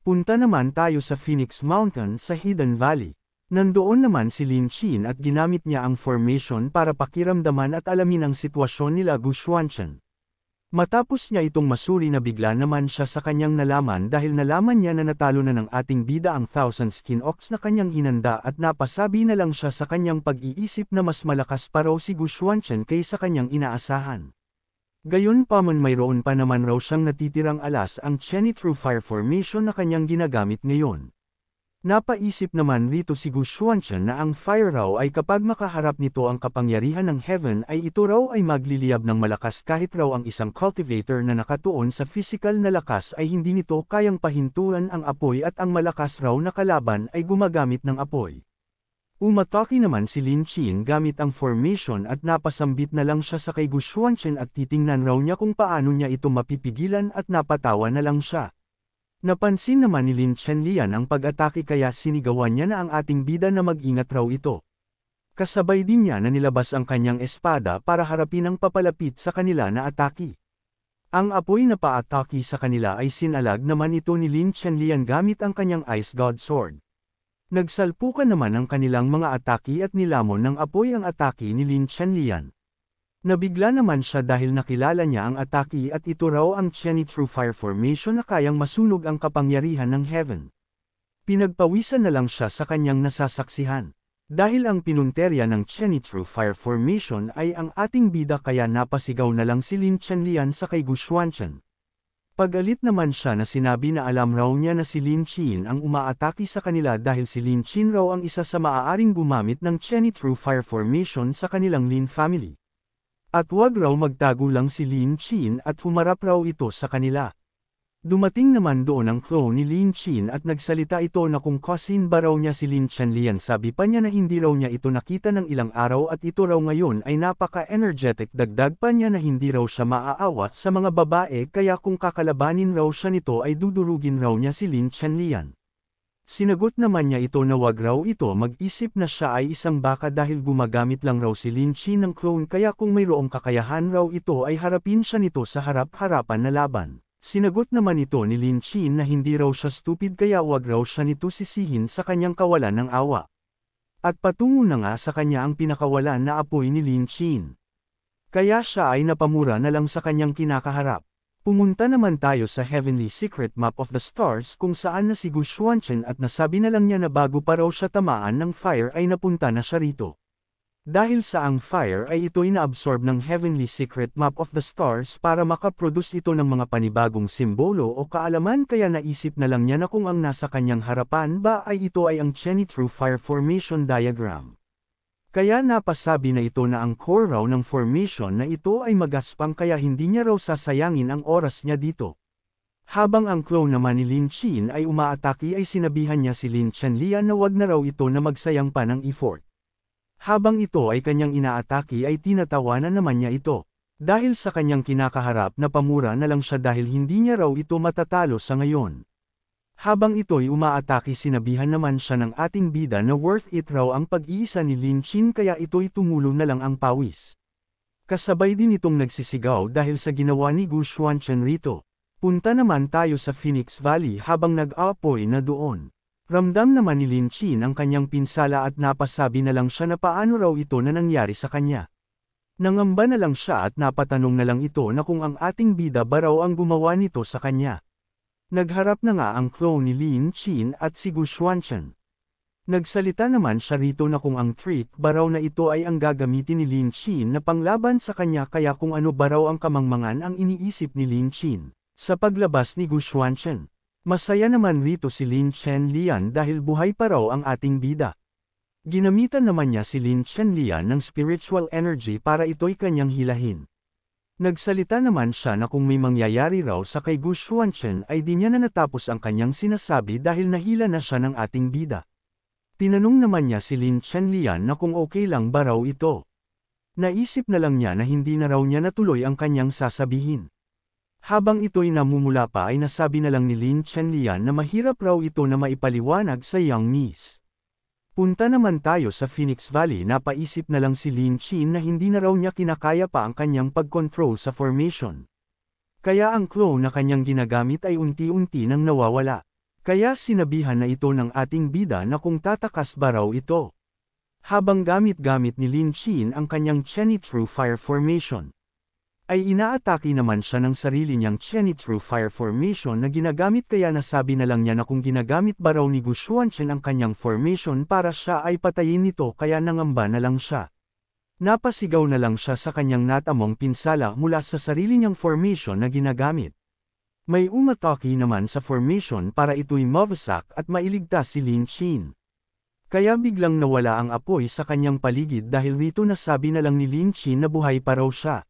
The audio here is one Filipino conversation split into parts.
Punta naman tayo sa Phoenix Mountain sa Hidden Valley. Nandoon naman si Lin Chin at ginamit niya ang formation para pakiramdaman at alamin ang sitwasyon nila Gu Xuanchen. Matapos niya itong masuri na bigla naman siya sa kanyang nalaman dahil nalaman niya na natalo na ng ating bida ang Thousand Skin Ox na kanyang hinanda at napasabi na lang siya sa kanyang pag-iisip na mas malakas pa raw si Gu Xuanchen kaysa kanyang inaasahan. Gayon pa man mayroon pa naman raw siyang natitirang alas ang Chenny True Fire Formation na kanyang ginagamit ngayon. Napaisip naman rito si Gu Xuanchen na ang fire raw ay kapag makaharap nito ang kapangyarihan ng heaven ay ito raw ay magliliyab ng malakas kahit raw ang isang cultivator na nakatuon sa physical na lakas ay hindi nito kayang pahintuan ang apoy at ang malakas raw na kalaban ay gumagamit ng apoy. Umatake naman si Lin Chin gamit ang formation at napasambit na lang siya sa kay Gu Xuanchen at titingnan raw niya kung paano niya ito mapipigilan at napatawa na lang siya. Napansin naman ni Lin Chenlian ang pag-atake kaya sinigawan niya na ang ating bida na mag-ingat raw ito. Kasabay din niya na nilabas ang kanyang espada para harapin ang papalapit sa kanila na atake. Ang apoy na paatake sa kanila ay sinalag naman ito ni Lin Chenlian gamit ang kanyang Ice God Sword. Nagsalpukan naman ang kanilang mga atake at nilamon ng apoy ang atake ni Lin Chenlian. Nabigla naman siya dahil nakilala niya ang atake at ito raw ang Chenny True Fire Formation na kayang masunog ang kapangyarihan ng heaven. Pinagpawisan na lang siya sa kanyang nasasaksihan. Dahil ang pinunterya ng Chenny True Fire Formation ay ang ating bida kaya napasigaw na lang si Lin Chenlian sa kay Gu Xuanchen. Pagalit naman siya na sinabi na alam raw niya na si Lin Chin ang umaatake sa kanila dahil si Lin Chin raw ang isa sa maaaring gumamit ng Chenny True Fire Formation sa kanilang Lin family. At wag raw magtago lang si Lin Chin at humarap raw ito sa kanila. Dumating naman doon ang clone ni Lin Chin at nagsalita ito na kung cousin ba raw niya si Lin Chenlian. Sabi pa niya na hindi raw niya ito nakita ng ilang araw at ito raw ngayon ay napaka-energetic. Dagdag pa niya na hindi raw siya maaawat sa mga babae kaya kung kakalabanin raw siya nito ay dudurugin raw niya si Lin Chenlian. Sinagot naman niya ito na wag raw ito mag-isip na siya ay isang baka dahil gumagamit lang raw si Lin Chin ng clone kaya kung mayroong kakayahan raw ito ay harapin siya nito sa harap-harapan na laban. Sinagot naman ito ni Lin Chin na hindi raw siya stupid kaya wag raw siya nito sisihin sa kanyang kawalan ng awa. At patungo na nga sa kanya ang pinakawalan na apoy ni Lin Chin. Kaya siya ay napamura na lang sa kanyang kinakaharap. Pumunta naman tayo sa Heavenly Secret Map of the Stars kung saan na si Gu Xuanchen at nasabi na lang niya na bago pa raw siya tamaan ng fire ay napunta na siya rito. Dahil sa ang fire ay ito'y naabsorb ng Heavenly Secret Map of the Stars para makaproduce ito ng mga panibagong simbolo o kaalaman kaya naisip na lang niya na kung ang nasa kanyang harapan ba ay ito ay ang Chenny True Fire Formation Diagram. Kaya napasabi na ito na ang core raw ng formation na ito ay magaspang kaya hindi niya raw sasayangin ang oras niya dito. Habang ang clone naman ni Lin Chin ay umaatake ay sinabihan niya si Lin Chenlian na wag na raw ito na magsayang pa ng effort. Habang ito ay kanyang inaatake ay tinatawanan naman niya ito. Dahil sa kanyang kinakaharap na pamura na lang siya dahil hindi niya raw ito matatalo sa ngayon. Habang ito'y umaatake sinabihan naman siya ng ating bida na worth it raw ang pag-iisa ni Lin Chin kaya ito'y tumulo na lang ang pawis. Kasabay din itong nagsisigaw dahil sa ginawa ni Gu Xuanchen rito. Punta naman tayo sa Phoenix Valley habang nag-aapoy na doon. Ramdam naman ni Lin Chin ang kanyang pinsala at napasabi na lang siya na paano raw ito na nangyari sa kanya. Nangamba na lang siya at napatanong na lang ito na kung ang ating bida ba raw ang gumawa nito sa kanya. Nagharap na nga ang clone ni Lin Chin at si Gu Xuanchen. Nagsalita naman siya rito na kung ang trick ba raw na ito ay ang gagamitin ni Lin Chin na panglaban sa kanya kaya kung ano ba raw ang kamangmangan ang iniisip ni Lin Chin sa paglabas ni Gu Xuanchen. Masaya naman rito si Lin Chenlian dahil buhay pa raw ang ating bida. Ginamitan naman niya si Lin Chenlian ng spiritual energy para ito'y kanyang hilahin. Nagsalita naman siya na kung may mangyayari raw sa kay Gu Xuanchen ay di niya na natapos ang kanyang sinasabi dahil nahila na siya ng ating bida. Tinanong naman niya si Lin Chenlian na kung okay lang ba raw ito. Naisip na lang niya na hindi na raw niya natuloy ang kanyang sasabihin. Habang ito'y namumula pa ay nasabi na lang ni Lin Chenlian na mahirap raw ito na maipaliwanag sa young miss. Punta naman tayo sa Phoenix Valley. Napaisip na lang si Lin Chin na hindi na raw niya kinakaya pa ang kanyang pag-control sa formation. Kaya ang clone na kanyang ginagamit ay unti-unti nang nawawala. Kaya sinabihan na ito ng ating bida na kung tatakas ba raw ito. Habang gamit-gamit ni Lin Chin ang kanyang Chenny True Fire Formation, ay inaatake naman siya ng sarili niyang Chenny True Fire Formation na ginagamit kaya nasabi na lang niya na kung ginagamit ba raw ni Gu Xuanchen ang kanyang formation para siya ay patayin nito kaya nangamba na lang siya. Napasigaw na lang siya sa kanyang natamong pinsala mula sa sarili niyang formation na ginagamit. May umatake naman sa formation para ito'y mawasak at mailigtas si Lin Chin. Kaya biglang nawala ang apoy sa kanyang paligid dahil rito nasabi na lang ni Lin Chin na buhay pa raw siya.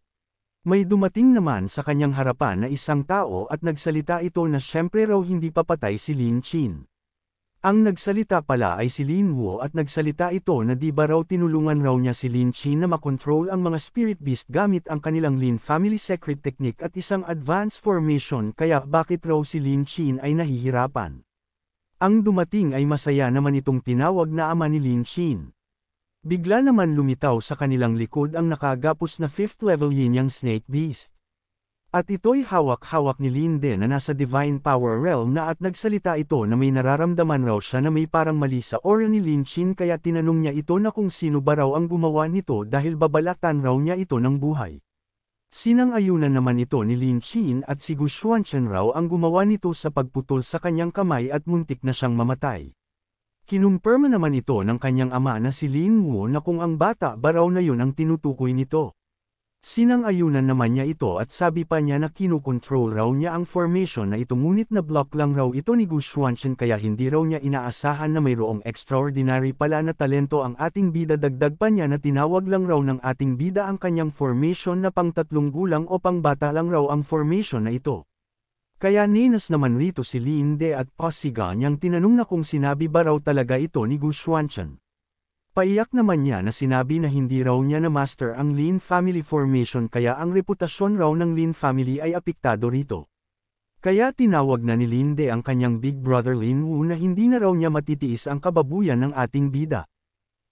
May dumating naman sa kanyang harapan na isang tao at nagsalita ito na syempre raw hindi papatay si Lin Chin. Ang nagsalita pala ay si Lin Wu at nagsalita ito na di ba raw tinulungan raw niya si Lin Chin na makontrol ang mga spirit beast gamit ang kanilang Lin Family Secret Technique at isang advanced formation kaya bakit raw si Lin Chin ay nahihirapan. Ang dumating ay masaya naman itong tinawag na ama ni Lin Chin. Bigla naman lumitaw sa kanilang likod ang nakagapos na 5th level Yin-Yang Snake Beast. At ito'y hawak-hawak ni Lin din na nasa Divine Power Realm na at nagsalita ito na may nararamdaman raw siya na may parang mali sa aura ni Lin Chin kaya tinanong niya ito na kung sino ba raw ang gumawa nito dahil babalatan raw niya ito ng buhay. Sinang-ayunan naman ito ni Lin Chin at si Gu Xuanchen raw ang gumawa nito sa pagputol sa kanyang kamay at muntik na siyang mamatay. Kinumpirma naman ito ng kanyang ama na si Lin Wu na kung ang bata ba raw na yun ang tinutukoy nito. Sinang-ayunan naman niya ito at sabi pa niya na kinukontrol raw niya ang formation na ito ngunit na block lang raw ito ni Gu Xuanchen kaya hindi raw niya inaasahan na mayroong extraordinary pala na talento ang ating bida dagdag pa niya na tinawag lang raw ng ating bida ang kanyang formation na pang 3 gulang o pang bata lang raw ang formation na ito. Kaya ninas naman rito si Lin De at pasiga niyang tinanong na kung sinabi ba raw talaga ito ni Gu Xuanchen. Paiyak naman niya na sinabi na hindi raw niya na master ang Lin Family Formation kaya ang reputasyon raw ng Lin Family ay apektado rito. Kaya tinawag na ni Lin De ang kanyang big brother Lin Wu na hindi na raw niya matitiis ang kababuyan ng ating bida.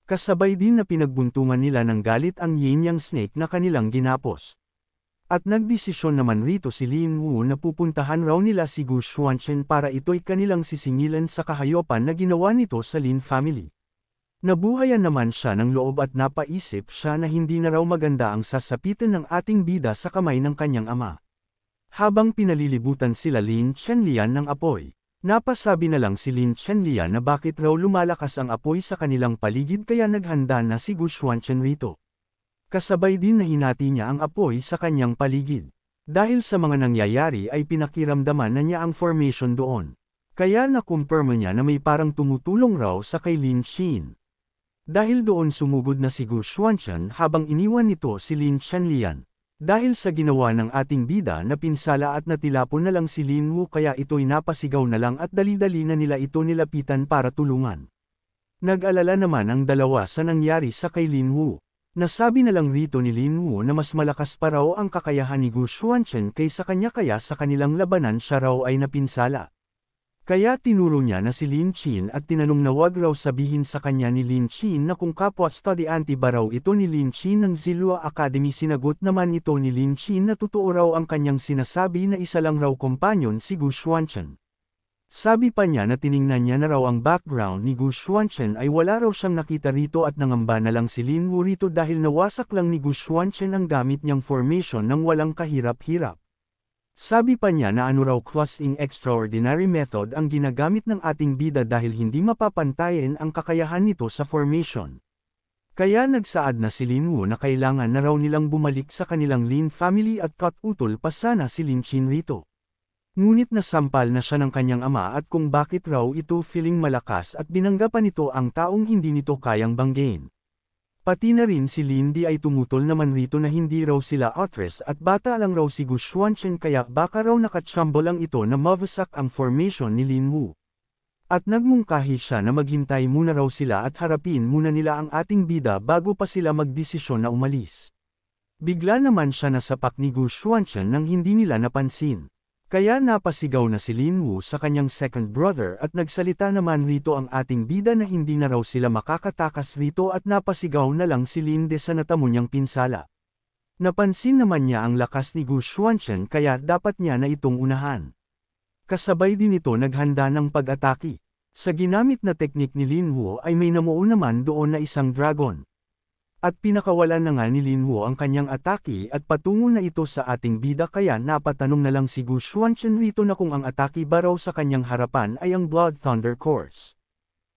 Kasabay din na pinagbuntungan nila ng galit ang Yin-Yang Snake na kanilang ginapos. At nagdesisyon naman rito si Lin Wu na pupuntahan raw nila si Gu Xuanchen para ito'y kanilang sisingilan sa kahayopan na ginawa nito sa Lin Family. Nabuhayan naman siya ng loob at napaisip siya na hindi na raw maganda ang sasapitan ng ating bida sa kamay ng kanyang ama. Habang pinalilibutan sila Lin Chenlian ng apoy, napasabi na lang si Lin Chenlian na bakit raw lumalakas ang apoy sa kanilang paligid kaya naghanda na si Gu Xuanchen rito. Kasabay din na hinati niya ang apoy sa kanyang paligid. Dahil sa mga nangyayari ay pinakiramdaman na niya ang formation doon. Kaya nakumpirma niya na may parang tumutulong raw sa kay Lin Chin. Dahil doon sumugod na si Gu Xuanchen habang iniwan nito si Lin Chenlian. Dahil sa ginawa ng ating bida na pinsala at natilapon na lang si Lin Wu kaya ito'y napasigaw na lang at dali-dali na nila ito nilapitan para tulungan. Nag-alala naman ang dalawa sa nangyari sa kay Lin Wu. Nasabi na lang rito ni Lin Wu na mas malakas pa raw ang kakayahan ni Gu Xuanchen kaysa kanya kaya sa kanilang labanan siya raw ay napinsala. Kaya tinuro niya na si Lin Chin at tinanong na wag raw sabihin sa kanya ni Lin Chin na kung kapwa studyante ba raw ito ni Lin Chin ng Zilua Academy. Sinagot naman ito ni Lin Chin na totoo raw ang kanyang sinasabi na isa lang raw kompanyon si Gu Xuanchen. Sabi pa niya na tiningnan niya na raw ang background ni Gu Xuanchen ay wala raw siyang nakita rito at nangamba na lang si Lin Wu rito dahil nawasak lang ni Gu Xuanchen ang gamit niyang formation ng walang kahirap-hirap. Sabi pa niya na ano raw crossing extraordinary method ang ginagamit ng ating bida dahil hindi mapapantayin ang kakayahan nito sa formation. Kaya nagsaad na si Lin Wu na kailangan na raw nilang bumalik sa kanilang Lin Family at utol pa sana si Lin Chin rito. Ngunit nasampal na siya ng kanyang ama at kung bakit raw ito feeling malakas at binangga pa nito ang taong hindi nito kayang banggain. Pati na rin si Lin Di ay tumutol naman rito na hindi raw sila actress at bata lang raw si Gu Xuanchen kaya baka raw nakatsambo lang ito na mawasak ang formation ni Lin Wu. At nagmungkahi siya na maghintay muna raw sila at harapin muna nila ang ating bida bago pa sila magdesisyon na umalis. Bigla naman siya nasapak ni Gu Xuanchen nang hindi nila napansin. Kaya napasigaw na si Lin Wu sa kanyang second brother at nagsalita naman rito ang ating bida na hindi na raw sila makakatakas rito at napasigaw na lang si Lin De sa natamo niyang pinsala. Napansin naman niya ang lakas ni Gu Xuanchen kaya dapat niya na itong unahan. Kasabay din ito naghanda ng pag-atake. Sa ginamit na teknik ni Lin Wu ay may namuo naman doon na isang dragon. At pinakawalan na nga ni Lin Wu ang kanyang atake at patungo na ito sa ating bida kaya napatanong na lang si Gu Xuanchen rito na kung ang atake ba raw sa kanyang harapan ay ang Blood Thunder Course.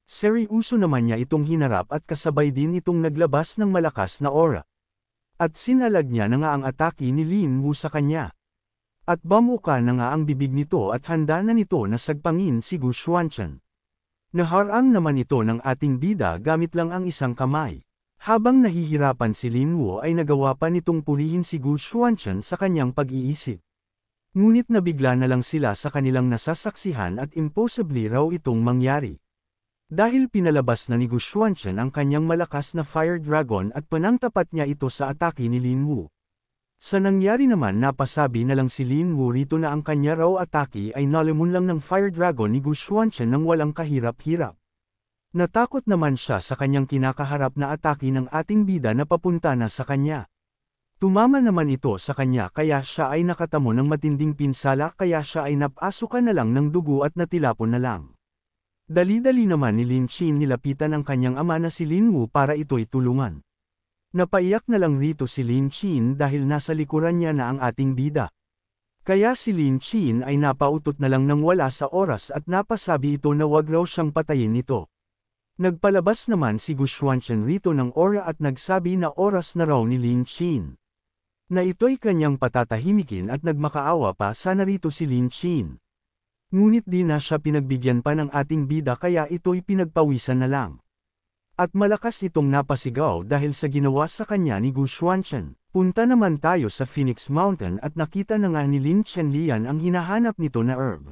Seryoso naman niya itong hinarap at kasabay din itong naglabas ng malakas na aura. At sinalag niya na nga ang atake ni Lin Wu sa kanya. At bamuka na nga ang bibig nito at handa na nito na sagpangin si Gu Xuanchen. Naharang naman ito ng ating bida gamit lang ang isang kamay. Habang nahihirapan si Lin Wu ay nagawa pa nitong purihin si Gu Xuanchen sa kanyang pag-iisip. Ngunit nabigla na lang sila sa kanilang nasasaksihan at impossibly raw itong mangyari. Dahil pinalabas na ni Gu Xuanchen ang kanyang malakas na Fire Dragon at panangtapat niya ito sa atake ni Lin Wu. Sa nangyari naman napasabi na lang si Lin Wu rito na ang kanya raw atake ay nalimon lang ng Fire Dragon ni Gu Xuanchen nang walang kahirap-hirap. Natakot naman siya sa kanyang kinakaharap na atake ng ating bida na papunta na sa kanya. Tumama naman ito sa kanya kaya siya ay nakatamo ng matinding pinsala kaya siya ay napasukan na lang ng dugo at natilapon na lang. Dali-dali naman ni Lin Qin nilapitan ang kanyang ama na si Lin Wu para ito'y tulungan. Napaiyak na lang rito si Lin Qin dahil nasa likuran niya na ang ating bida. Kaya si Lin Qin ay napautot na lang ng wala sa oras at napasabi ito na wag raw siyang patayin nito. Nagpalabas naman si Gu Xuanchen rito ng aura at nagsabi na oras na raw ni Lin Qin. Na ito'y kanyang patatahimikin at nagmakaawa pa sana rito si Lin Qin. Ngunit di na siya pinagbigyan pa ng ating bida kaya ito'y pinagpawisan na lang. At malakas itong napasigaw dahil sa ginawa sa kanya ni Gu Xuanchen. Punta naman tayo sa Phoenix Mountain at nakita na nga ni Lin Chenlian ang hinahanap nito na herb.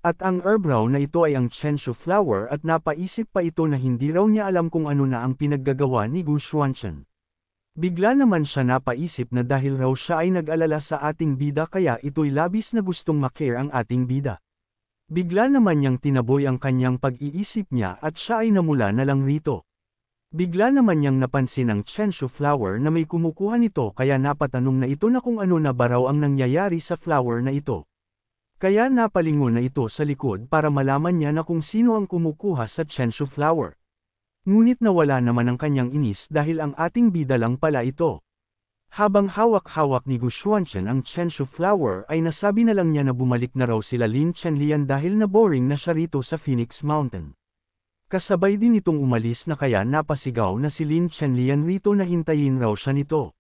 At ang herb raw na ito ay ang Chenshu flower at napaisip pa ito na hindi raw niya alam kung ano na ang pinaggagawa ni Gu Xuanchen. Bigla naman siya napaisip na dahil raw siya ay nag-alala sa ating bida kaya ito'y labis na gustong makare ang ating bida. Bigla naman niyang tinaboy ang kanyang pag-iisip niya at siya ay namula na lang rito. Bigla naman niyang napansin ang Chenshu flower na may kumukuha nito kaya napatanong na ito na kung ano na ba raw ang nangyayari sa flower na ito. Kaya napalingon na ito sa likod para malaman niya na kung sino ang kumukuha sa Chenshu flower. Ngunit nawala naman ang kanyang inis dahil ang ating bida lang pala ito. Habang hawak-hawak ni Gu Xuanchen ang Chenshu flower ay nasabi na lang niya na bumalik na raw sila Lin Chenlian dahil na boring na siya rito sa Phoenix Mountain. Kasabay din itong umalis na kaya napasigaw na si Lin Chenlian rito na hintayin raw siya nito.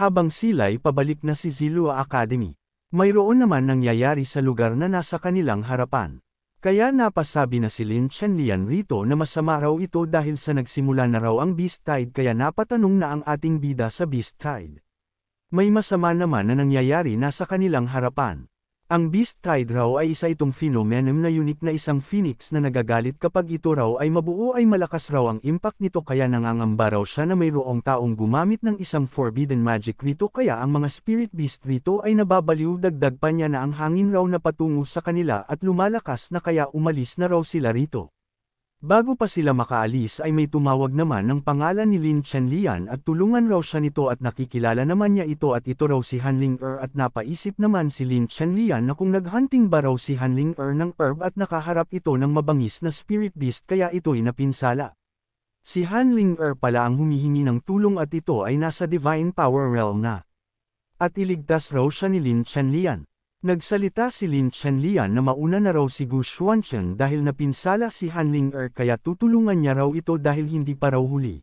Habang sila'y pabalik na si Zilua Academy. Mayroon naman nangyayari sa lugar na nasa kanilang harapan. Kaya napasabi na si Lin Chenlian rito na masama raw ito dahil sa nagsimula na raw ang Beast Tide kaya napatanong na ang ating bida sa Beast Tide. May masama naman na nangyayari na sa kanilang harapan. Ang Beast Tide raw ay isa itong phenomenon na unique na isang phoenix na nagagalit kapag ito raw ay mabuo ay malakas raw ang impact nito kaya nangangamba raw siya na mayroong taong gumamit ng isang forbidden magic rito kaya ang mga spirit beast rito ay nababaliw dagdag pa niya na ang hangin raw na patungo sa kanila at lumalakas na kaya umalis na raw sila rito. Bago pa sila makaalis ay may tumawag naman ng pangalan ni Lin Chenlian at tulungan raw siya nito at nakikilala naman niya ito at ito raw si Hanling at napaisip naman si Lin Chenlian na kung naghunting ba raw si Hanling ng herb at nakaharap ito ng mabangis na spirit beast kaya ito'y napinsala. Si Hanling pala ang humihingi ng tulong at ito ay nasa divine power realm na. At iligtas raw siya ni Lin Chenlian. Nagsalita si Lin Chenlian na mauna na raw si Gu Xuanchen dahil napinsala si Hanling kaya tutulungan niya raw ito dahil hindi pa raw huli.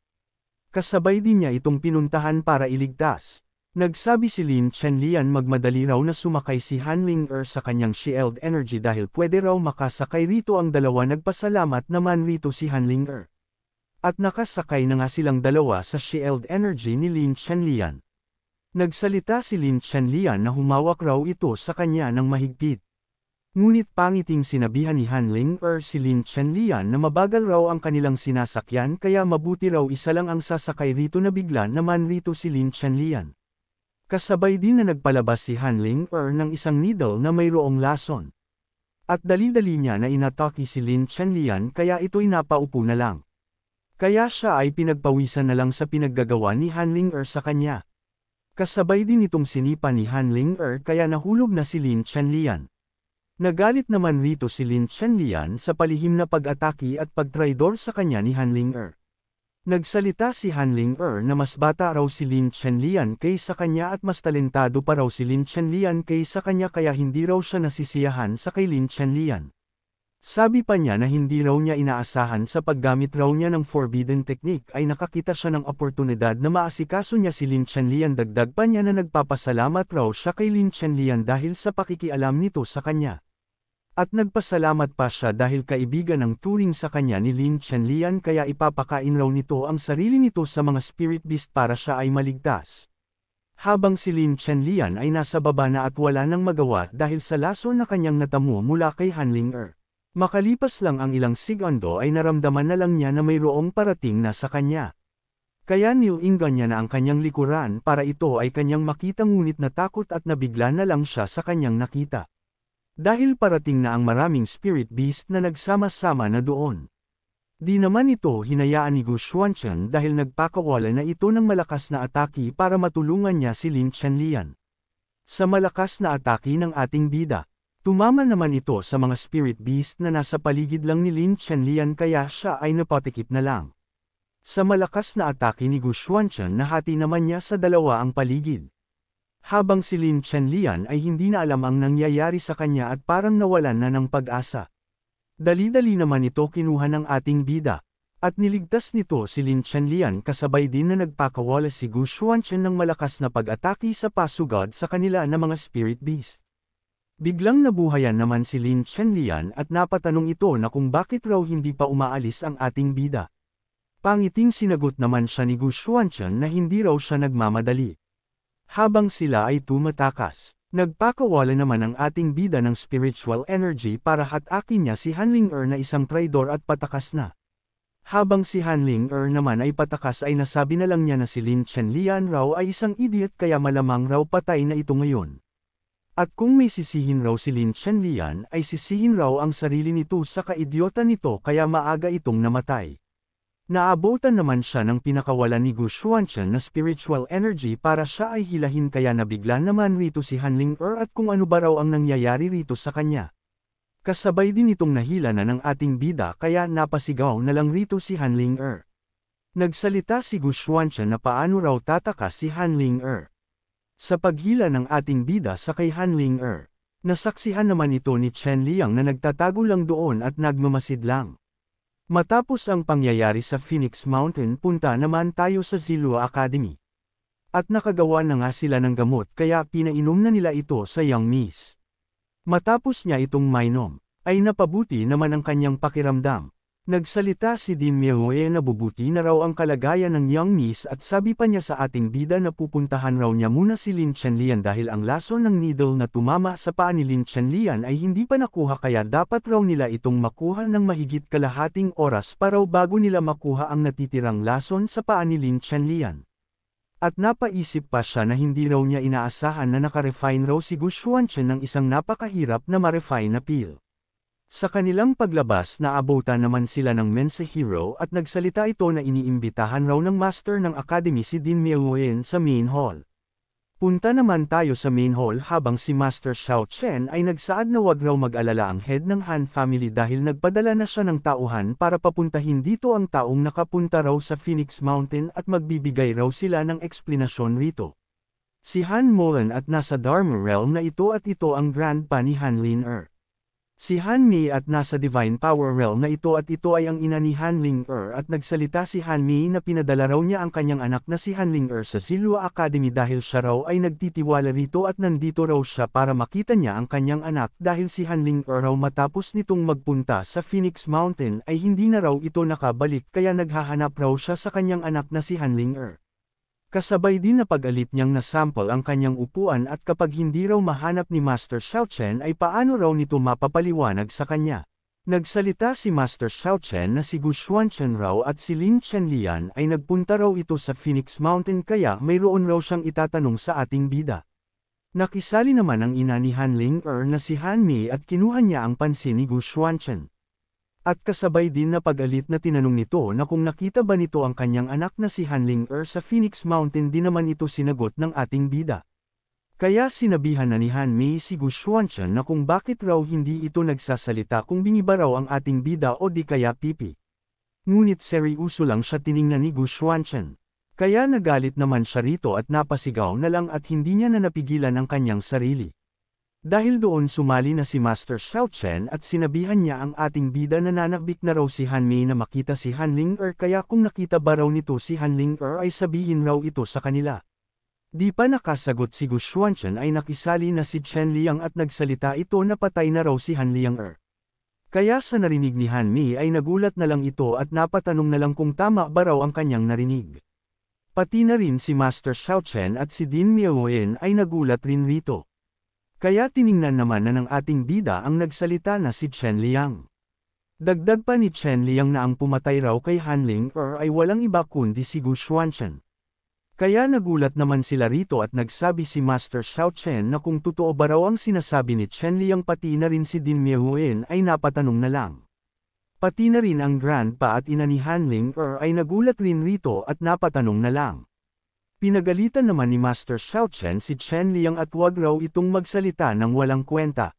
Kasabay din niya itong pinuntahan para iligtas. Nagsabi si Lin Chenlian magmadali raw na sumakay si Hanling sa kanyang shield energy dahil pwede raw makasakay rito ang dalawa nagpasalamat naman rito si Hanling At nakasakay na nga silang dalawa sa shield energy ni Lin Chenlian. Nagsalita si Lin Chenlian na humawak raw ito sa kanya ng mahigpit. Ngunit pangiting sinabihan ni Hanling si Lin Chenlian na mabagal raw ang kanilang sinasakyan kaya mabuti raw isa lang ang sasakay rito na bigla naman rito si Lin Chenlian. Kasabay din na nagpalabas si Hanling ng isang needle na mayroong lason. At dali-dali niya na inatake si Lin Chenlian kaya ito'y napaupo na lang. Kaya siya ay pinagpawisan na lang sa pinaggagawa ni Hanling sa kanya. Kasabay din itong sinipa ni Hanling kaya nahulog na si Lin Chenlian. Nagalit naman rito si Lin Chenlian sa palihim na pag-atake at pagtraidor sa kanya ni Han Ling-er. Nagsalita si Han Ling-er na mas bata raw si Lin Chenlian kaysa kanya at mas talentado pa raw si Lin Chenlian kaysa kanya kaya hindi raw siya nasisiyahan sa kay Lin Chenlian. Sabi pa niya na hindi raw niya inaasahan sa paggamit raw niya ng forbidden technique ay nakakita siya ng oportunidad na maasikaso niya si Lin Chenlian. Dagdag pa niya na nagpapasalamat raw siya kay Lin Chenlian dahil sa pakikialam nito sa kanya. At nagpasalamat pa siya dahil kaibigan ng turing sa kanya ni Lin Chenlian kaya ipapakain raw nito ang sarili nito sa mga spirit beast para siya ay maligtas. Habang si Lin Chenlian ay nasa baba na at wala nang magawa dahil sa laso na kanyang natamo mula kay Han Ling-er. Makalipas lang ang ilang segundo ay naramdaman na lang niya na mayroong parating na sa kanya. Kaya nilingan niya na ang kanyang likuran para ito ay kanyang makita ngunit natakot at nabigla na lang siya sa kanyang nakita. Dahil parating na ang maraming spirit beast na nagsama-sama na doon. Di naman ito hinayaan ni Gu Xuanchen dahil nagpakawala na ito ng malakas na atake para matulungan niya si Lin Chenlian. Sa malakas na atake ng ating bida. Tumama naman ito sa mga spirit beast na nasa paligid lang ni Lin Chenlian kaya siya ay napatikip na lang. Sa malakas na atake ni Gu Xuanchen nahati naman niya sa dalawa ang paligid. Habang si Lin Chenlian ay hindi na alam ang nangyayari sa kanya at parang nawalan na ng pag-asa. Dali-dali naman ito kinuha ng ating bida. At niligtas nito si Lin Chenlian kasabay din na nagpakawala si Gu Xuanchen ng malakas na pag-atake sa pasugod sa kanila na mga spirit beast. Biglang nabuhayan naman si Lin Chenlian at napatanong ito na kung bakit raw hindi pa umaalis ang ating bida. Pangiting sinagot naman siya ni Gu Xuanchen na hindi raw siya nagmamadali. Habang sila ay tumatakas, nagpakawala naman ang ating bida ng spiritual energy para hatakin niya si Han Ling-er na isang traidor at patakas na. Habang si Han Ling-er naman ay patakas ay nasabi na lang niya na si Lin Chenlian raw ay isang idiot kaya malamang raw patay na ito ngayon. At kung may sisihin raw si Lin Chenlian ay sisihin raw ang sarili nito sa kaidyota nito kaya maaga itong namatay. Naabutan naman siya ng pinakawalan ni Gu Xuanchen na spiritual energy para siya ay hilahin kaya nabigla naman rito si Han Ling-er at kung ano ba raw ang nangyayari rito sa kanya. Kasabay din itong nahila na ng ating bida kaya napasigaw na lang rito si Han Ling-er. Nagsalita si Gu Xuanchen na paano raw tatakas si Han Ling-er. Sa paghila ng ating bida sa kay Han Ling-er, nasaksihan naman ito ni Chen Liang na nagtatago lang doon at nagmamasid lang. Matapos ang pangyayari sa Phoenix Mountain punta naman tayo sa Zilua Academy. At nakagawa na nga sila ng gamot kaya pinainom na nila ito sa Young Miss. Matapos niya itong mainom, ay napabuti naman ang kanyang pakiramdam. Nagsalita si Din Miehue na bubuti na raw ang kalagayan ng Young Miss at sabi pa niya sa ating bida na pupuntahan raw niya muna si Lin Chenlian dahil ang laso ng needle na tumama sa paa ni Lin Chenlian ay hindi pa nakuha kaya dapat raw nila itong makuha ng mahigit kalahating oras pa raw bago nila makuha ang natitirang lason sa paa ni Lin Chenlian. At napaisip pa siya na hindi raw niya inaasahan na nakarefine raw si Gu Xuanchen ng isang napakahirap na ma-refine na pill. Sa kanilang paglabas naabutan naman sila ng Mensa Hero at nagsalita ito na iniimbitahan raw ng master ng academy si Din Miehue sa main hall. Punta naman tayo sa main hall habang si Master Xiao Chen ay nagsaad na wag raw mag-alala ang head ng Han family dahil nagpadala na siya ng tauhan para papuntahin dito ang taong nakapunta raw sa Phoenix Mountain at magbibigay raw sila ng eksplanasyon rito. Si Han Molan at nasa Dharma Realm na ito at ito ang grandpa ni Han Ling-er. Si Han Mei at nasa Divine Power Realm na ito at ito ay ang ina ni Han Ling-er at nagsalita si Han Mei na pinadala raw niya ang kanyang anak na si Han Ling-er sa Zilua Academy dahil siya raw ay nagtitiwala rito at nandito raw siya para makita niya ang kanyang anak dahil si Han Ling-er raw matapos nitong magpunta sa Phoenix Mountain ay hindi na raw ito nakabalik kaya naghahanap raw siya sa kanyang anak na si Han Ling-er. Kasabay din na pag-alit niyang nasample ang kanyang upuan at kapag hindi raw mahanap ni Master Xiao Chen ay paano raw nito mapapaliwanag sa kanya. Nagsalita si Master Xiao Chen na si Gu Xuanchen raw at si Lin Chenlian ay nagpunta raw ito sa Phoenix Mountain kaya mayroon raw siyang itatanong sa ating bida. Nakisali naman ang ina ni Han Ling-er na si Han Mei at kinuha niya ang pansin ni Gu Xuanchen. At kasabay din na pag-alit na tinanong nito na kung nakita ba nito ang kanyang anak na si Han Ling-er sa Phoenix Mountain di naman ito sinagot ng ating bida. Kaya sinabihan na ni Han Mei si Gu Xuanchen na kung bakit raw hindi ito nagsasalita kung biniba raw ang ating bida o di kaya pipi. Ngunit seryoso lang siya tiningnan ni Gu Xuanchen. Kaya nagalit naman siya rito at napasigaw na lang at hindi niya na napigilan ang kanyang sarili. Dahil doon sumali na si Master Xiao Chen at sinabihan niya ang ating bida na nanakbik na raw si Han Mei na makita si Han Ling kaya kung nakita ba raw nito si Han Ling ay sabihin raw ito sa kanila. Di pa nakasagot si Gu Xuanchen ay nakisali na si Chen Liang at nagsalita ito na patay na raw si Han Liang. Kaya sa narinig ni Han Mei ay nagulat na lang ito at napatanong na lang kung tama ba raw ang kanyang narinig. Pati na rin si Master Xiao Chen at si Din Miaoyan ay nagulat rin rito. Kaya tiningnan naman na ng ating bida ang nagsalita na si Chen Liang. Dagdag pa ni Chen Liang na ang pumatay raw kay Han Ling ay walang iba kundi si Gu Xuanchen. Kaya nagulat naman sila rito at nagsabi si Master Xiao Chen na kung totoo ba raw ang sinasabi ni Chen Liang pati na rin si Din Miaoyan ay napatanong na lang. Pati na rin ang grandpa at ina ni Han Ling ay nagulat rin rito at napatanong na lang. Pinagalitan naman ni Master Xiao Chen si Chen Liang at wag raw itong magsalita ng walang kwenta.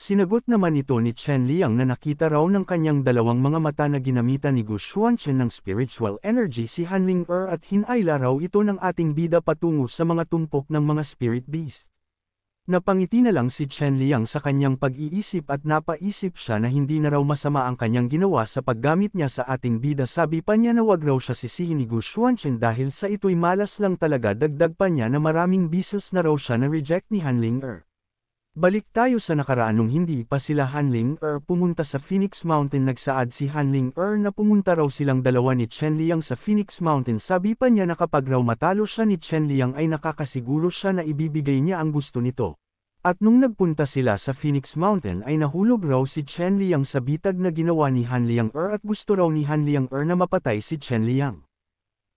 Sinagot naman ito ni Chen Liang na nakita raw ng kanyang dalawang mga mata na ginamitan ni Gu Xuanchen ng spiritual energy si Han Ling at hinayla raw ito ng ating bida patungo sa mga tumpok ng mga spirit beast. Napangiti na lang si Chen Liang sa kanyang pag-iisip at napaisip siya na hindi na raw masama ang kanyang ginawa sa paggamit niya sa ating bida. Sabi pa niya na wag raw siya sisihin ni Gu Xuanchen dahil sa ito'y malas lang talaga. Dagdag pa niya na maraming bisos na raw siya na reject ni Han Ling. Balik tayo sa nakaraan nung hindi pa sila Han Ling pumunta sa Phoenix Mountain. Nagsaad si Han Ling na pumunta raw silang dalawa ni Chen Liang sa Phoenix Mountain. Sabi pa niya na kapag raw matalo siya ni Chen Liang ay nakakasiguro siya na ibibigay niya ang gusto nito. At nung nagpunta sila sa Phoenix Mountain ay nahulog raw si Chen Liang sa bitag na ginawa ni Han Liang at gusto raw ni Han Liang na mapatay si Chen Liang.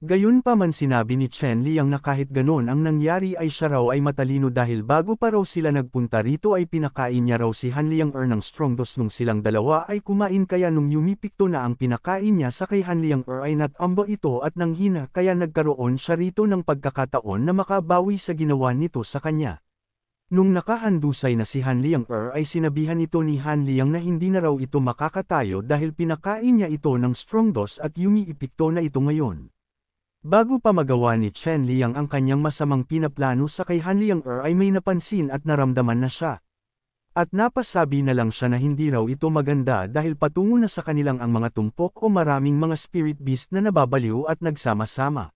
Gayon pa man sinabi ni Chen Liang na kahit ganon ang nangyari ay siya raw ay matalino dahil bago pa raw sila nagpunta rito ay pinakain niya raw si Han Liang ng strong dose nung silang dalawa ay kumain. Kaya nung yumipikto na ang pinakain niya sa kay Han Liang ay natambo ito at nanghina kaya nagkaroon siya rito ng pagkakataon na makabawi sa ginawa nito sa kanya. Nung nakahandusay na si Han Liang ay sinabihan ito ni Han Liang na hindi na raw ito makakatayo dahil pinakain niya ito ng strong dose at yumiipikto na ito ngayon. Bago pa magawa ni Chen Liang ang kanyang masamang pinaplano sa kay Han Liang ay may napansin at naramdaman na siya. At napasabi na lang siya na hindi raw ito maganda dahil patungo na sa kanilang ang mga tumpok o maraming mga spirit beast na nababaliw at nagsama-sama.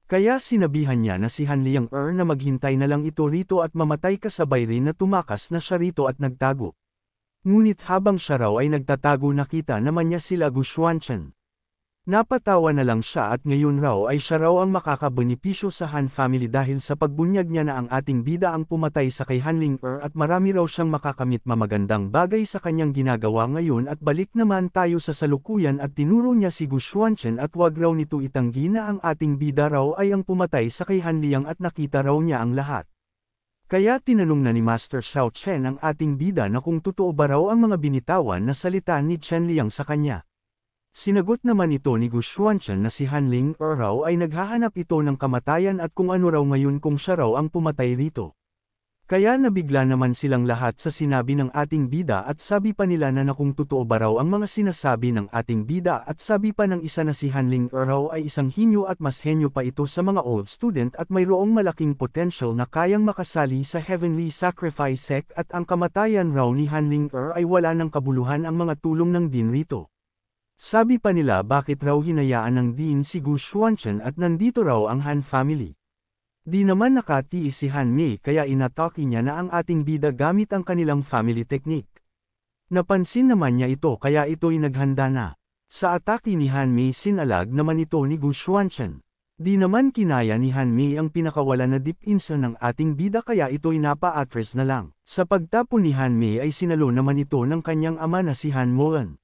Kaya sinabihan niya na si Han Liang na maghintay na lang ito rito at mamatay kasabay rin na tumakas na siya rito at nagtago. Ngunit habang siya raw ay nagtatago nakita naman niya sila Gu Xuanchen. Napatawa na lang siya at ngayon raw ay siya raw ang makakabenepisyo sa Han family dahil sa pagbunyag niya na ang ating bida ang pumatay sa kay Han Ling at marami raw siyang makakamit mamagandang bagay sa kanyang ginagawa ngayon. At balik naman tayo sa salukuyan at tinuro niya si Gu Xuanchen at wag raw nito itanggi na ang ating bida raw ay ang pumatay sa kay Han Liang at nakita raw niya ang lahat. Kaya tinanong na ni Master Xiao Chen ang ating bida na kung totoo ba raw ang mga binitawan na salita ni Chen Liang sa kanya. Sinagot naman ito ni Gu Xuanchen na si Han Ling raw ay naghahanap ito ng kamatayan at kung ano raw ngayon kung siya raw ang pumatay rito. Kaya nabigla naman silang lahat sa sinabi ng ating bida at sabi pa nila na kung totoo ba raw ang mga sinasabi ng ating bida at sabi pa ng isa na si Han Ling raw ay isang henyo at mas henyo pa ito sa mga old student at mayroong malaking potential na kayang makasali sa heavenly sacrifice sect at ang kamatayan raw ni Han Ling ay wala ng kabuluhan ang mga tulong ng din rito. Sabi pa nila bakit raw hinayaan ng Dean si Gu Xuanchen at nandito raw ang Han family. Di naman nakatiis si Han Mei kaya inatake niya na ang ating bida gamit ang kanilang family technique. Napansin naman niya ito kaya ito'y naghanda na. Sa atake ni Han Mei sinalag naman ito ni Gu Xuanchen. Di naman kinaya ni Han Mei ang pinakawala na deep inside ng ating bida kaya ito'y napa-atras na lang. Sa pagtapon ni Han Mei ay sinalo naman ito ng kanyang ama na si Han Moan.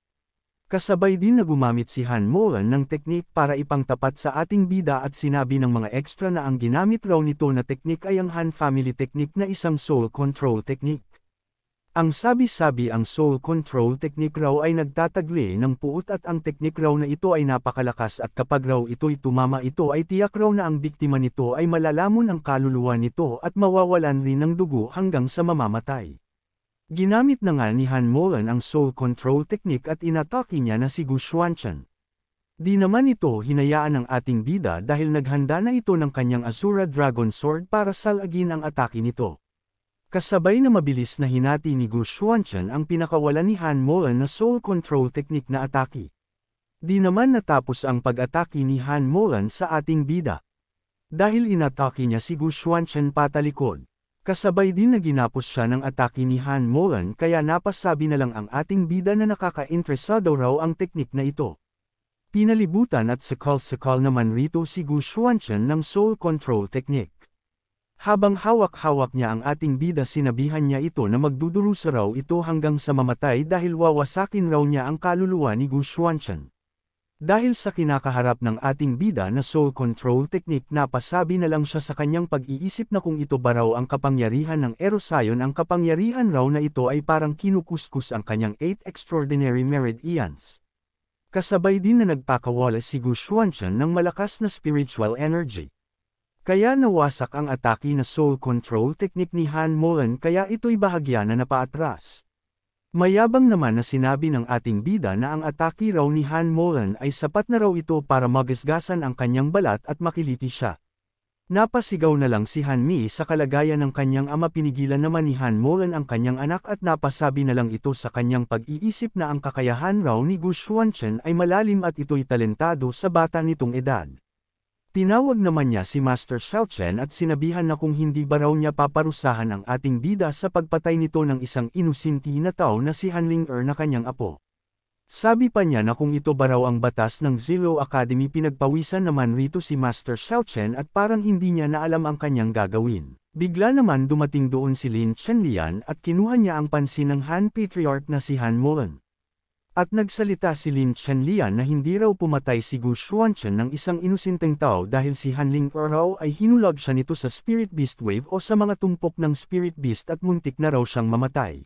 Kasabay din na gumamit si Han Moan ng teknik para ipangtapat sa ating bida at sinabi ng mga extra na ang ginamit raw nito na teknik ay ang Han family teknik na isang soul control teknik. Ang sabi-sabi ang soul control technique raw ay nagtatagli ng puot at ang teknik raw na ito ay napakalakas at kapag raw ito'y tumama ito ay tiyak raw na ang biktima nito ay malalamon ang kaluluwa nito at mawawalan rin ng dugo hanggang sa mamamatay. Ginamit na nga ni Han Molan ang soul control technique at inatake niya na si Gu Xuanchen. Di naman ito hinayaan ng ating bida dahil naghanda na ito ng kanyang Asura Dragon Sword para salagin ang atake nito. Kasabay na mabilis na hinati ni Gu Xuanchen ang pinakawalan ni Han Molan na soul control technique na atake. Di naman natapos ang pag-atake ni Han Molan sa ating bida. Dahil inatake niya si Gu Xuanchen patalikod. Kasabay din na ginapos siya ng atake ni Han Molan kaya napasabi na lang ang ating bida na nakaka-interesado raw ang teknik na ito. Pinalibutan at sakal-sakal naman rito si Gu Xuanchen ng soul control technique. Habang hawak-hawak niya ang ating bida sinabihan niya ito na magdudurusa raw ito hanggang sa mamatay dahil wawasakin raw niya ang kaluluwa ni Gu Xuanchen. Dahil sa kinakaharap ng ating bida na soul control technique napasabi na lang siya sa kanyang pag-iisip na kung ito ba raw ang kapangyarihan ng Erosion ang kapangyarihan raw na ito ay parang kinukuskus ang kanyang 8 extraordinary meridians. Kasabay din na nagpakawala si Gu Xuanchen ng malakas na spiritual energy. Kaya nawasak ang atake na soul control technique ni Han Molan kaya ito'y bahagya na napaatras. Mayabang naman na sinabi ng ating bida na ang atake raw ni Han Molan ay sapat na raw ito para magasgasan ang kanyang balat at makiliti siya. Napasigaw na lang si Han Mi sa kalagayan ng kanyang ama pinigilan naman ni Han Molan ang kanyang anak at napasabi na lang ito sa kanyang pag-iisip na ang kakayahan raw ni Gu Xuanchen ay malalim at ito'y talentado sa bata nitong edad. Tinawag naman niya si Master Xiaochen at sinabihan na kung hindi ba raw niya paparusahan ang ating bida sa pagpatay nito ng isang inusinti na tao na si Han Ling-er na kanyang apo. Sabi pa niya na kung ito ba raw ang batas ng Zilo Academy pinagpawisan naman rito si Master Xiaochen at parang hindi niya na alam ang kanyang gagawin. Bigla naman dumating doon si Lin Chenlian at kinuha niya ang pansin ng Han Patriarch na si Han Molan. At nagsalita si Lin Chenlian na hindi raw pumatay si Gu Xuanchen ng isang inosenteng tao dahil si Han Ling-er raw ay hinulag siya nito sa Spirit Beast Wave o sa mga tumpok ng Spirit Beast at muntik na raw siyang mamatay.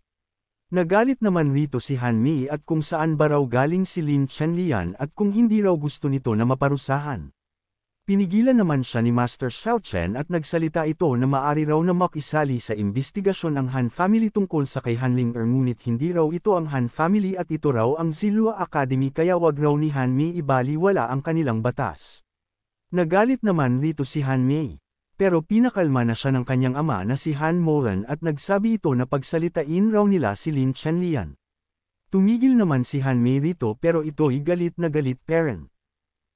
Nagalit naman rito si Han Mi at kung saan ba raw galing si Lin Chenlian at kung hindi raw gusto nito na maparusahan. Pinigilan naman siya ni Master Xiaochen at nagsalita ito na maari raw na makisali sa imbestigasyon ang Han family tungkol sa kay Han Ling-er ngunit hindi raw ito ang Han family at ito raw ang Zilua Academy kaya wag raw ni Han Mi ibaliwala ang kanilang batas. Nagalit naman rito si Han Mi. Pero pinakalma na siya ng kanyang ama na si Han Molan at nagsabi ito na pagsalitain raw nila si Lin Chenlian. Tumigil naman si Han Mi rito pero ito'y galit na galit parent.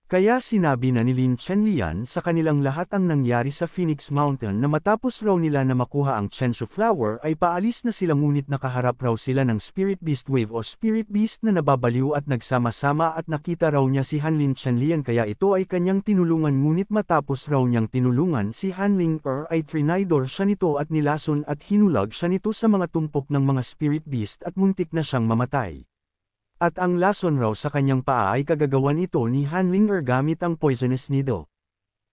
Kaya sinabi na ni Lin Chenlian sa kanilang lahat ang nangyari sa Phoenix Mountain na matapos raw nila na makuha ang Chenshu Flower ay paalis na sila ngunit nakaharap raw sila ng Spirit Beast Wave o Spirit Beast na nababaliw at nagsama-sama at nakita raw niya si Han Lin Chenlian kaya ito ay kanyang tinulungan ngunit matapos raw niyang tinulungan si Han Ling-er ay trinaydor siya nito at nilason at hinulag siya nito sa mga tumpok ng mga Spirit Beast at muntik na siyang mamatay. At ang lason raw sa kanyang paa ay kagagawan ito ni Han Ling-er gamit ang poisonous needle.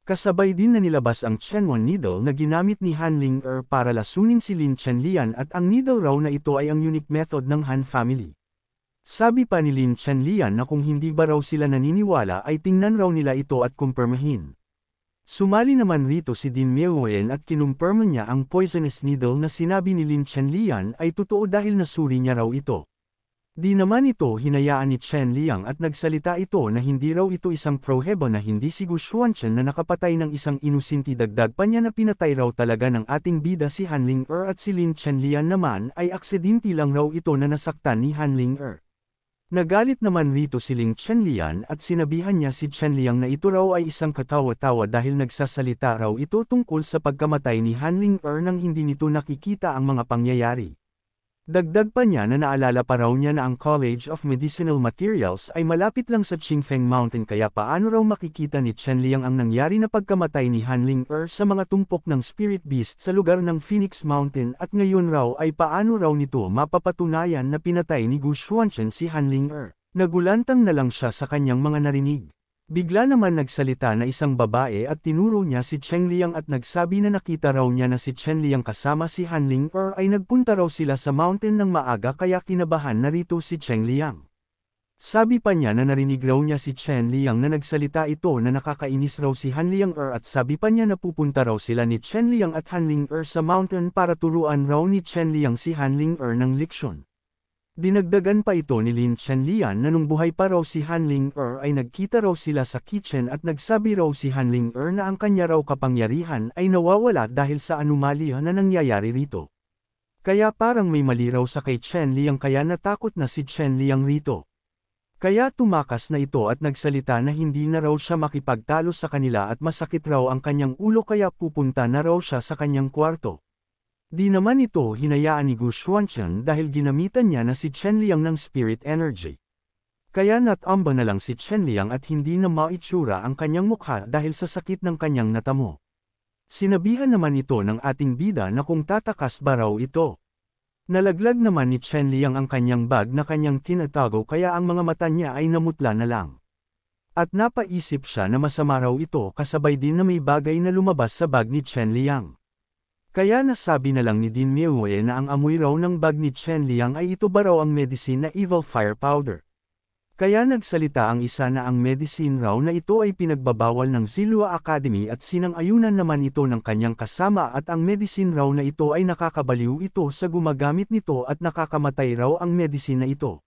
Kasabay din na nilabas ang Chenwan needle na ginamit ni Han Ling-er para lasunin si Lin Chenlian at ang needle raw na ito ay ang unique method ng Han family. Sabi pa ni Lin Chenlian na kung hindi ba raw sila naniniwala ay tingnan raw nila ito at kumpirmahin. Sumali naman rito si Din Myeoen at kinumpirma niya ang poisonous needle na sinabi ni Lin Chenlian ay totoo dahil nasuri niya raw ito. Di naman ito hinayaan ni Chen Liang at nagsalita ito na hindi raw ito isang prohebo na hindi si Gu Xuanchen na nakapatay ng isang inusinti dagdag pa niya na pinatay raw talaga ng ating bida si Han Ling-er at si Lin Chenlian naman ay aksidente lang raw ito na nasaktan ni Han Ling-er. Nagalit naman rito si Lin Chenlian at sinabihan niya si Chen Liang na ito raw ay isang katawa-tawa dahil nagsasalita raw ito tungkol sa pagkamatay ni Han Ling-er nang hindi nito nakikita ang mga pangyayari. Dagdag pa niya na naalala pa raw niya na ang College of Medicinal Materials ay malapit lang sa Qingfeng Mountain kaya paano raw makikita ni Chen Liang ang nangyari na pagkamatay ni Han Ling-er sa mga tumpok ng Spirit Beast sa lugar ng Phoenix Mountain at ngayon raw ay paano raw nito mapapatunayan na pinatay ni Gu Xuanchen si Han Ling-er. Nagulantang na lang siya sa kanyang mga narinig. Bigla naman nagsalita na isang babae at tinuro niya si Chen Liang at nagsabi na nakita raw niya na si Chen Liang kasama si Han Ling ay nagpunta raw sila sa mountain ng maaga kaya kinabahan na rito si Chen Liang. Sabi pa niya na narinig raw niya si Chen Liang na nagsalita ito na nakakainis raw si Han Liang at sabi pa niya na pupunta raw sila ni Chen Liang at Han Ling sa mountain para turuan raw ni Chen Liang si Han Ling ng leksyon. Dinagdagan pa ito ni Lin Chenlian na nung buhay pa raw si Han Ling ay nagkita raw sila sa kitchen at nagsabi raw si Han Ling na ang kanya raw kapangyarihan ay nawawala dahil sa anomalya na nangyayari rito. Kaya parang may mali raw sa kay Chen Liang kaya natakot na si Chen Liang rito. Kaya tumakas na ito at nagsalita na hindi na raw siya makipagtalo sa kanila at masakit raw ang kanyang ulo kaya pupunta na raw siya sa kanyang kwarto. Di naman ito hinayaan ni Gu Xuanchen dahil ginamitan niya na si Chen Liang ng spirit energy. Kaya natamba na lang si Chen Liang at hindi na maitsura ang kanyang mukha dahil sa sakit ng kanyang natamo. Sinabihan naman ito ng ating bida na kung tatakas ba raw ito. Nalaglag naman ni Chen Liang ang kanyang bag na kanyang tinatago kaya ang mga mata niya ay namutla na lang. At napaisip siya na masama raw ito kasabay din na may bagay na lumabas sa bag ni Chen Liang. Kaya nasabi na lang ni Din Miehue na ang amoy raw ng bag ni Chen Liang ay ito ba raw ang medicine na evil fire powder. Kaya nagsalita ang isa na ang medicine raw na ito ay pinagbabawal ng Zilua Academy at sinang-ayunan naman ito ng kanyang kasama at ang medicine raw na ito ay nakakabaliw ito sa gumagamit nito at nakakamatay raw ang medicine na ito.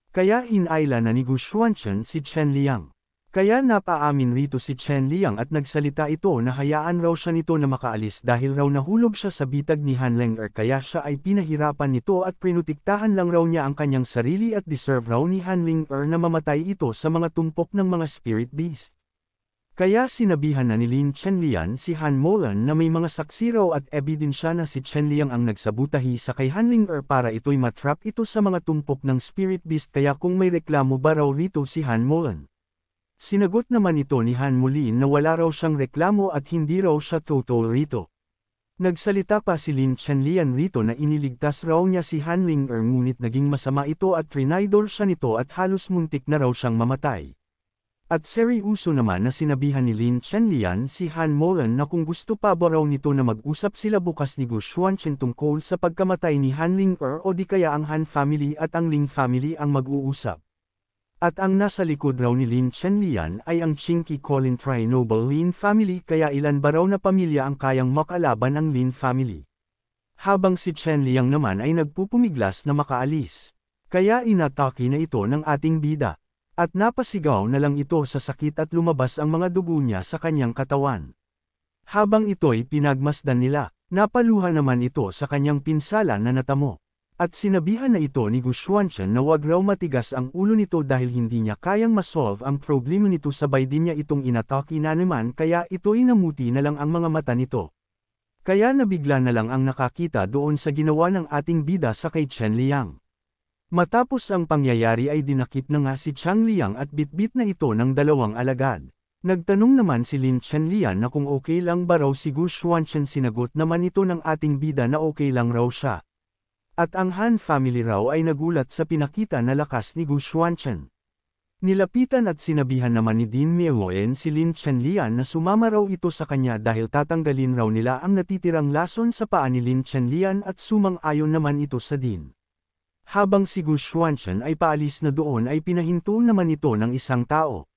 Kaya hinayla na ni Gu Xuanchen si Chen Liang. Kaya napaamin rito si Chen Liang at nagsalita ito na hayaan raw siya nito na makaalis dahil raw nahulog siya sa bitag ni Han Ling kaya siya ay pinahirapan nito at prinutiktahan lang raw niya ang kanyang sarili at deserve raw ni Han Ling na mamatay ito sa mga tumpok ng mga spirit beast. Kaya sinabihan na ni Lin Chenlian si Han Molan na may mga saksi raw at ebidensya na si Chen Liang ang nagsabutahi sa kay Han Ling para ito'y matrap ito sa mga tumpok ng spirit beast kaya kung may reklamo ba raw rito si Han Molan. Sinagot naman ito ni Han Mulin na wala raw siyang reklamo at hindi raw siya totoo rito. Nagsalita pa si Lin Chenlian rito na iniligtas raw niya si Han Ling ngunit naging masama ito at trinaydor siya nito at halos muntik na raw siyang mamatay. At seryoso naman na sinabihan ni Lin Chenlian si Han Molan na kung gusto pa ba raw nito na mag-usap sila bukas ni Gu Xuanchen tungkol sa pagkamatay ni Han Ling o di kaya ang Han family at ang Ling family ang mag-uusap. At ang nasa likod raw ni Lin Chenlian ay ang Chinky Colin Tri-Noble Lin family kaya ilan ba raw na pamilya ang kayang makalaban ang Lin family. Habang si Chen Liang naman ay nagpupumiglas na makaalis. Kaya inatake na ito ng ating bida. At napasigaw na lang ito sa sakit at lumabas ang mga dugo niya sa kanyang katawan. Habang ito'y pinagmasdan nila, napaluha naman ito sa kanyang pinsala na natamo. At sinabihan na ito ni Gu Xuanchen na wag raw matigas ang ulo nito dahil hindi niya kayang masolve ang problema nito sabay din niya itong inatake na naman kaya ito'y namuti na lang ang mga mata nito. Kaya nabigla na lang ang nakakita doon sa ginawa ng ating bida sa kay Chen Liang. Matapos ang pangyayari ay dinakip na nga si Chang Liang at bitbit na ito ng dalawang alagad. Nagtanong naman si Lin Chenlian na kung okay lang ba raw si Gu Xuanchen sinagot naman ito ng ating bida na okay lang raw siya. At ang Han family raw ay nagulat sa pinakita na lakas ni Gu Xuanchen. Nilapitan at sinabihan naman ni Din Miehuen si Lin Chenlian na sumama raw ito sa kanya dahil tatanggalin raw nila ang natitirang lason sa paa ni Lin Chenlian at sumang-ayon naman ito sa Din. Habang si Gu Xuanchen ay paalis na doon ay pinahinto naman ito ng isang tao.